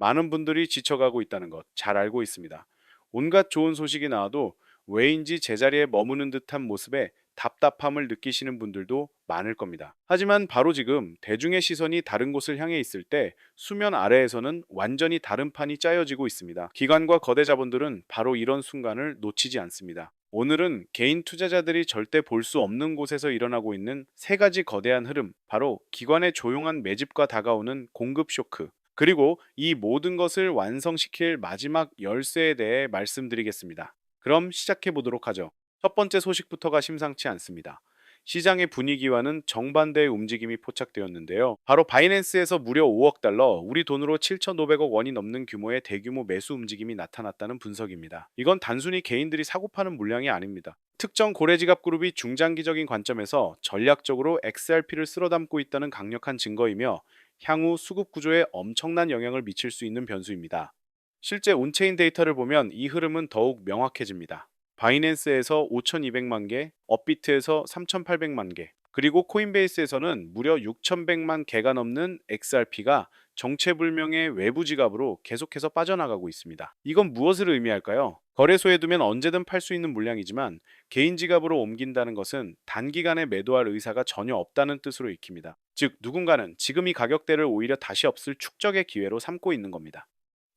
많은 분들이 지쳐가고 있다는 것 잘 알고 있습니다. 온갖 좋은 소식이 나와도 왜인지 제자리에 머무는 듯한 모습에 답답함을 느끼시는 분들도 많을 겁니다. 하지만 바로 지금 대중의 시선이 다른 곳을 향해 있을 때 수면 아래에서는 완전히 다른 판이 짜여지고 있습니다. 기관과 거대 자본들은 바로 이런 순간을 놓치지 않습니다. 오늘은 개인 투자자들이 절대 볼 수 없는 곳에서 일어나고 있는 세 가지 거대한 흐름, 바로 기관의 조용한 매집과 다가오는 공급 쇼크, 그리고 이 모든 것을 완성시킬 마지막 열쇠에 대해 말씀드리겠습니다. 그럼 시작해 보도록 하죠. 첫 번째 소식부터가 심상치 않습니다. 시장의 분위기와는 정반대의 움직임이 포착되었는데요. 바로 바이낸스에서 무려 5억 달러, 우리 돈으로 7,500억 원이 넘는 규모의 대규모 매수 움직임이 나타났다는 분석입니다. 이건 단순히 개인들이 사고 파는 물량이 아닙니다. 특정 고래지갑 그룹이 중장기적인 관점에서 전략적으로 XRP를 쓸어 담고 있다는 강력한 증거이며 향후 수급 구조에 엄청난 영향을 미칠 수 있는 변수입니다. 실제 온체인 데이터를 보면 이 흐름은 더욱 명확해집니다. 바이낸스에서 5,200만 개, 업비트에서 3,800만 개, 그리고 코인베이스에서는 무려 6,100만 개가 넘는 XRP가 정체불명의 외부 지갑으로 계속해서 빠져나가고 있습니다. 이건 무엇을 의미할까요? 거래소에 두면 언제든 팔 수 있는 물량이지만 개인 지갑으로 옮긴다는 것은 단기간에 매도할 의사가 전혀 없다는 뜻으로 익힙니다. 즉, 누군가는 지금 이 가격대를 오히려 다시 없을 축적의 기회로 삼고 있는 겁니다.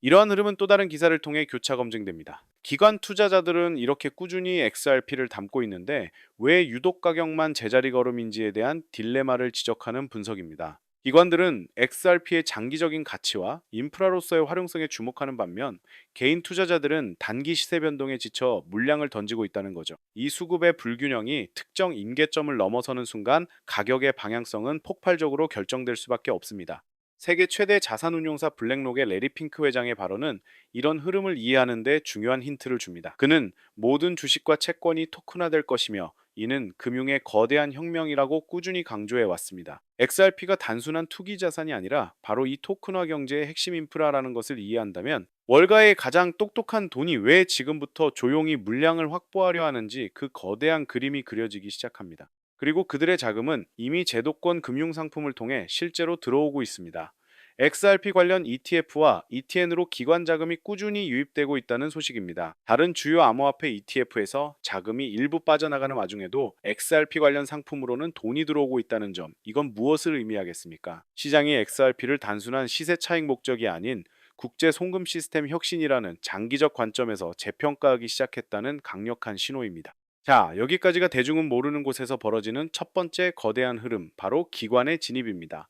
이러한 흐름은 또 다른 기사를 통해 교차 검증됩니다. 기관 투자자들은 이렇게 꾸준히 XRP를 담고 있는데 왜 유독 가격만 제자리 걸음인지에 대한 딜레마를 지적하는 분석입니다. 기관들은 XRP의 장기적인 가치와 인프라로서의 활용성에 주목하는 반면 개인 투자자들은 단기 시세 변동에 지쳐 물량을 던지고 있다는 거죠. 이 수급의 불균형이 특정 임계점을 넘어서는 순간 가격의 방향성은 폭발적으로 결정될 수밖에 없습니다. 세계 최대 자산운용사 블랙록의 레리 핑크 회장의 발언은 이런 흐름을 이해하는 데 중요한 힌트를 줍니다. 그는 모든 주식과 채권이 토큰화될 것이며 이는 금융의 거대한 혁명이라고 꾸준히 강조해 왔습니다. XRP가 단순한 투기 자산이 아니라 바로 이 토큰화 경제의 핵심 인프라라는 것을 이해한다면 월가의 가장 똑똑한 돈이 왜 지금부터 조용히 물량을 확보하려 하는지 그 거대한 그림이 그려지기 시작합니다. 그리고 그들의 자금은 이미 제도권 금융상품을 통해 실제로 들어오고 있습니다. XRP 관련 ETF와 ETN으로 기관 자금이 꾸준히 유입되고 있다는 소식입니다. 다른 주요 암호화폐 ETF에서 자금이 일부 빠져나가는 와중에도 XRP 관련 상품으로는 돈이 들어오고 있다는 점, 이건 무엇을 의미하겠습니까? 시장이 XRP를 단순한 시세 차익 목적이 아닌 국제 송금 시스템 혁신이라는 장기적 관점에서 재평가하기 시작했다는 강력한 신호입니다. 자, 여기까지가 대중은 모르는 곳에서 벌어지는 첫 번째 거대한 흐름, 바로 기관의 진입입니다.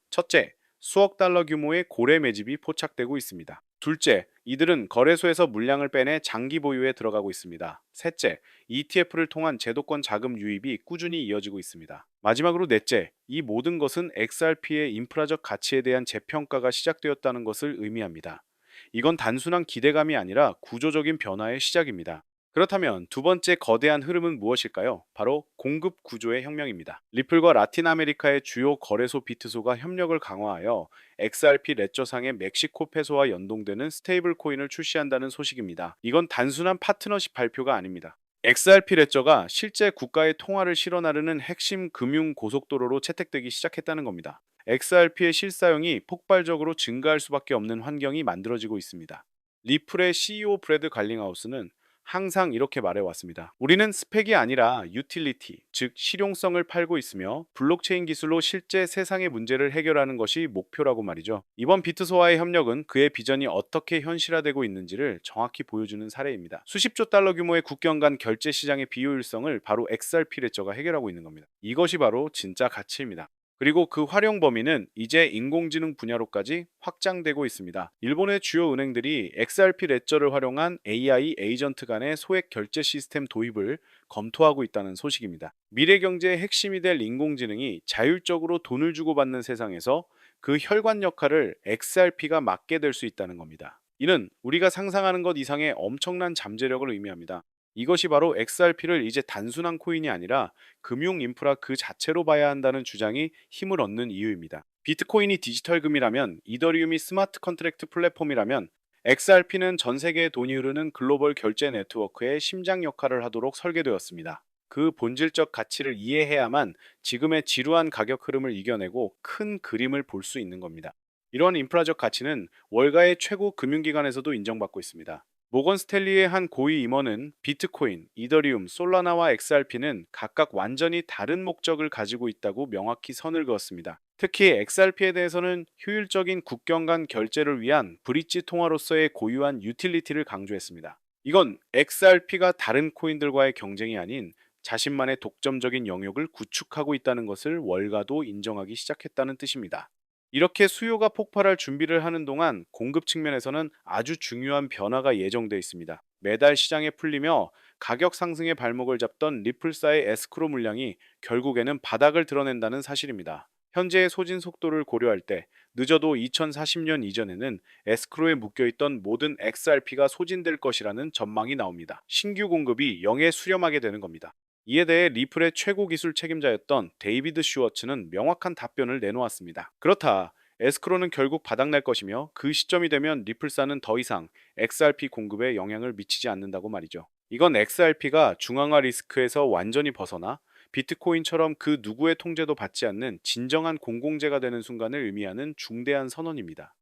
첫째, 수억 달러 규모의 고래 매집이 포착되고 있습니다. 둘째, 이들은 거래소에서 물량을 빼내 장기 보유에 들어가고 있습니다. 셋째, ETF를 통한 제도권 자금 유입이 꾸준히 이어지고 있습니다. 마지막으로 넷째, 이 모든 것은 XRP의 인프라적 가치에 대한 재평가가 시작되었다는 것을 의미합니다. 이건 단순한 기대감이 아니라 구조적인 변화의 시작입니다. 그렇다면 두 번째 거대한 흐름은 무엇일까요? 바로 공급 구조의 혁명입니다. 리플과 라틴 아메리카의 주요 거래소 비트소가 협력을 강화하여 XRP 레저상의 멕시코 페소와 연동되는 스테이블 코인을 출시한다는 소식입니다. 이건 단순한 파트너십 발표가 아닙니다. XRP 레저가 실제 국가의 통화를 실어 나르는 핵심 금융 고속도로로 채택되기 시작했다는 겁니다. XRP의 실사용이 폭발적으로 증가할 수밖에 없는 환경이 만들어지고 있습니다. 리플의 CEO 브래드 갈링하우스는 항상 이렇게 말해왔습니다. 우리는 스펙이 아니라 유틸리티, 즉 실용성을 팔고 있으며 블록체인 기술로 실제 세상의 문제를 해결하는 것이 목표라고 말이죠. 이번 비트소와의 협력은 그의 비전이 어떻게 현실화되고 있는지를 정확히 보여주는 사례입니다. 수십조 달러 규모의 국경 간 결제 시장의 비효율성을 바로 XRP 레저가 해결하고 있는 겁니다. 이것이 바로 진짜 가치입니다. 그리고 그 활용 범위는 이제 인공지능 분야로까지 확장되고 있습니다. 일본의 주요 은행들이 XRP 레저를 활용한 AI 에이전트 간의 소액 결제 시스템 도입을 검토하고 있다는 소식입니다. 미래 경제의 핵심이 될 인공지능이 자율적으로 돈을 주고받는 세상에서 그 혈관 역할을 XRP가 맡게 될 수 있다는 겁니다. 이는 우리가 상상하는 것 이상의 엄청난 잠재력을 의미합니다. 이것이 바로 XRP를 이제 단순한 코인이 아니라 금융 인프라 그 자체로 봐야 한다는 주장이 힘을 얻는 이유입니다. 비트코인이 디지털금이라면, 이더리움이 스마트 컨트랙트 플랫폼이라면 XRP는 전 세계에 돈이 흐르는 글로벌 결제 네트워크의 심장 역할을 하도록 설계되었습니다. 그 본질적 가치를 이해해야만 지금의 지루한 가격 흐름을 이겨내고 큰 그림을 볼 수 있는 겁니다. 이러한 인프라적 가치는 월가의 최고 금융기관에서도 인정받고 있습니다. 모건 스탠리의 한 고위 임원은 비트코인, 이더리움, 솔라나와 XRP는 각각 완전히 다른 목적을 가지고 있다고 명확히 선을 그었습니다. 특히 XRP에 대해서는 효율적인 국경 간 결제를 위한 브릿지 통화로서의 고유한 유틸리티를 강조했습니다. 이건 XRP가 다른 코인들과의 경쟁이 아닌 자신만의 독점적인 영역을 구축하고 있다는 것을 월가도 인정하기 시작했다는 뜻입니다. 이렇게 수요가 폭발할 준비를 하는 동안 공급 측면에서는 아주 중요한 변화가 예정돼 있습니다. 매달 시장에 풀리며 가격 상승의 발목을 잡던 리플사의 에스크로 물량이 결국에는 바닥을 드러낸다는 사실입니다. 현재의 소진 속도를 고려할 때 늦어도 2040년 이전에는 에스크로에 묶여있던 모든 XRP가 소진될 것이라는 전망이 나옵니다. 신규 공급이 영에 수렴하게 되는 겁니다. 이에 대해 리플의 최고 기술 책임자였던 데이비드 슈워츠는 명확한 답변을 내놓았습니다. 그렇다. 에스크로는 결국 바닥날 것이며 그 시점이 되면 리플사는 더 이상 XRP 공급에 영향을 미치지 않는다고 말이죠. 이건 XRP가 중앙화 리스크에서 완전히 벗어나 비트코인처럼 그 누구의 통제도 받지 않는 진정한 공공재가 되는 순간을 의미하는 중대한 선언입니다.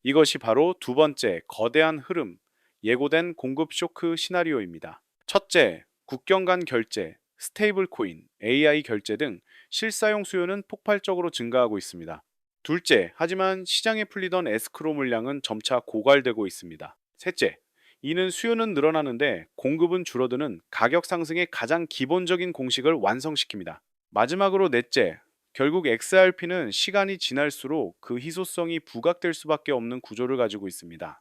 이것이 바로 두 번째 거대한 흐름, 예고된 공급 쇼크 시나리오입니다. 첫째, 국경 간 결제, 스테이블 코인, AI 결제 등 실사용 수요는 폭발적으로 증가하고 있습니다. 둘째, 하지만 시장에 풀리던 에스크로 물량은 점차 고갈되고 있습니다. 셋째, 이는 수요는 늘어나는데 공급은 줄어드는 가격 상승의 가장 기본적인 공식을 완성시킵니다. 마지막으로 넷째, 결국 XRP는 시간이 지날수록 그 희소성이 부각될 수밖에 없는 구조를 가지고 있습니다.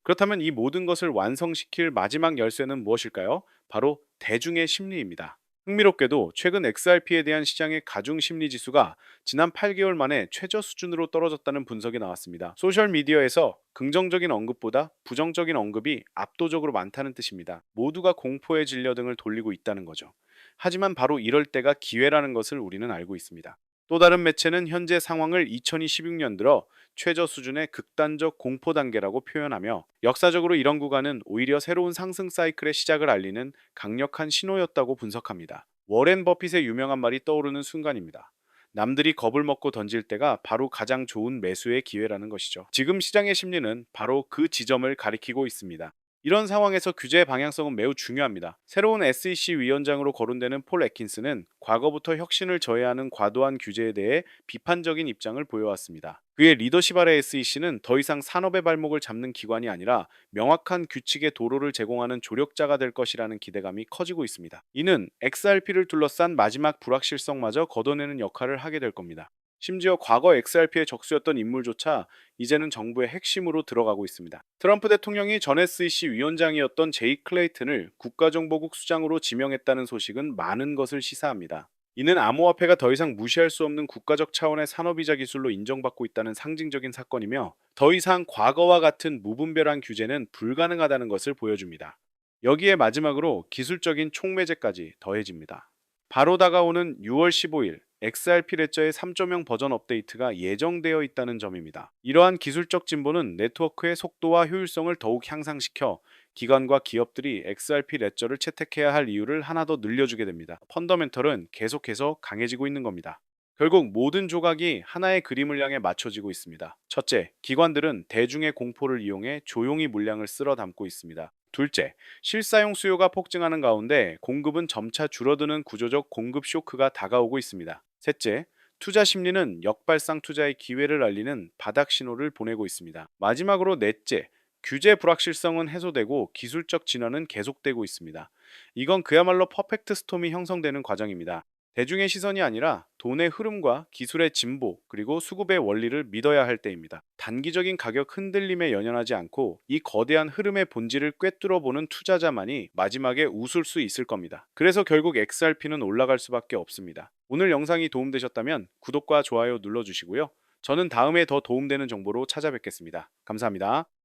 그렇다면 이 모든 것을 완성시킬 마지막 열쇠는 무엇일까요? 바로 대중의 심리입니다. 흥미롭게도 최근 XRP에 대한 시장의 가중 심리 지수가 지난 8개월 만에 최저 수준으로 떨어졌다는 분석이 나왔습니다. 소셜 미디어에서 긍정적인 언급보다 부정적인 언급이 압도적으로 많다는 뜻입니다. 모두가 공포의 진려 등을 돌리고 있다는 거죠. 하지만 바로 이럴 때가 기회라는 것을 우리는 알고 있습니다. 또 다른 매체는 현재 상황을 2026년 들어 최저 수준의 극단적 공포 단계라고 표현하며 역사적으로 이런 구간은 오히려 새로운 상승 사이클의 시작을 알리는 강력한 신호였다고 분석합니다. 워렌 버핏의 유명한 말이 떠오르는 순간입니다. 남들이 겁을 먹고 던질 때가 바로 가장 좋은 매수의 기회라는 것이죠. 지금 시장의 심리는 바로 그 지점을 가리키고 있습니다. 이런 상황에서 규제의 방향성은 매우 중요합니다. 새로운 SEC 위원장으로 거론되는 폴 애킨스는 과거부터 혁신을 저해하는 과도한 규제에 대해 비판적인 입장을 보여왔습니다. 그의 리더십 아래 SEC는 더 이상 산업의 발목을 잡는 기관이 아니라 명확한 규칙의 도로를 제공하는 조력자가 될 것이라는 기대감이 커지고 있습니다. 이는 XRP를 둘러싼 마지막 불확실성마저 걷어내는 역할을 하게 될 겁니다. 심지어 과거 XRP의 적수였던 인물조차 이제는 정부의 핵심으로 들어가고 있습니다. 트럼프 대통령이 전 SEC 위원장이었던 제이 클레이튼을 국가정보국 수장으로 지명했다는 소식은 많은 것을 시사합니다. 이는 암호화폐가 더 이상 무시할 수 없는 국가적 차원의 산업이자 기술로 인정받고 있다는 상징적인 사건이며 더 이상 과거와 같은 무분별한 규제는 불가능하다는 것을 보여줍니다. 여기에 마지막으로 기술적인 촉매제까지 더해집니다. 바로 다가오는 6월 15일 XRP 레저의 3.0 버전 업데이트가 예정되어 있다는 점입니다. 이러한 기술적 진보는 네트워크의 속도와 효율성을 더욱 향상시켜 기관과 기업들이 XRP 레저를 채택해야 할 이유를 하나 더 늘려주게 됩니다. 펀더멘털은 계속해서 강해지고 있는 겁니다. 결국 모든 조각이 하나의 그림을 향해 맞춰지고 있습니다. 첫째, 기관들은 대중의 공포를 이용해 조용히 물량을 쓸어 담고 있습니다. 둘째, 실사용 수요가 폭증하는 가운데 공급은 점차 줄어드는 구조적 공급 쇼크가 다가오고 있습니다. 셋째, 투자 심리는 역발상 투자의 기회를 알리는 바닥 신호를 보내고 있습니다. 마지막으로 넷째, 규제 불확실성은 해소되고 기술적 진화는 계속되고 있습니다. 이건 그야말로 퍼펙트 스톰이 형성되는 과정입니다. 대중의 시선이 아니라 돈의 흐름과 기술의 진보 그리고 수급의 원리를 믿어야 할 때입니다. 단기적인 가격 흔들림에 연연하지 않고 이 거대한 흐름의 본질을 꿰뚫어 보는 투자자만이 마지막에 웃을 수 있을 겁니다. 그래서 결국 XRP는 올라갈 수밖에 없습니다. 오늘 영상이 도움되셨다면 구독과 좋아요 눌러주시고요. 저는 다음에 더 도움되는 정보로 찾아뵙겠습니다. 감사합니다.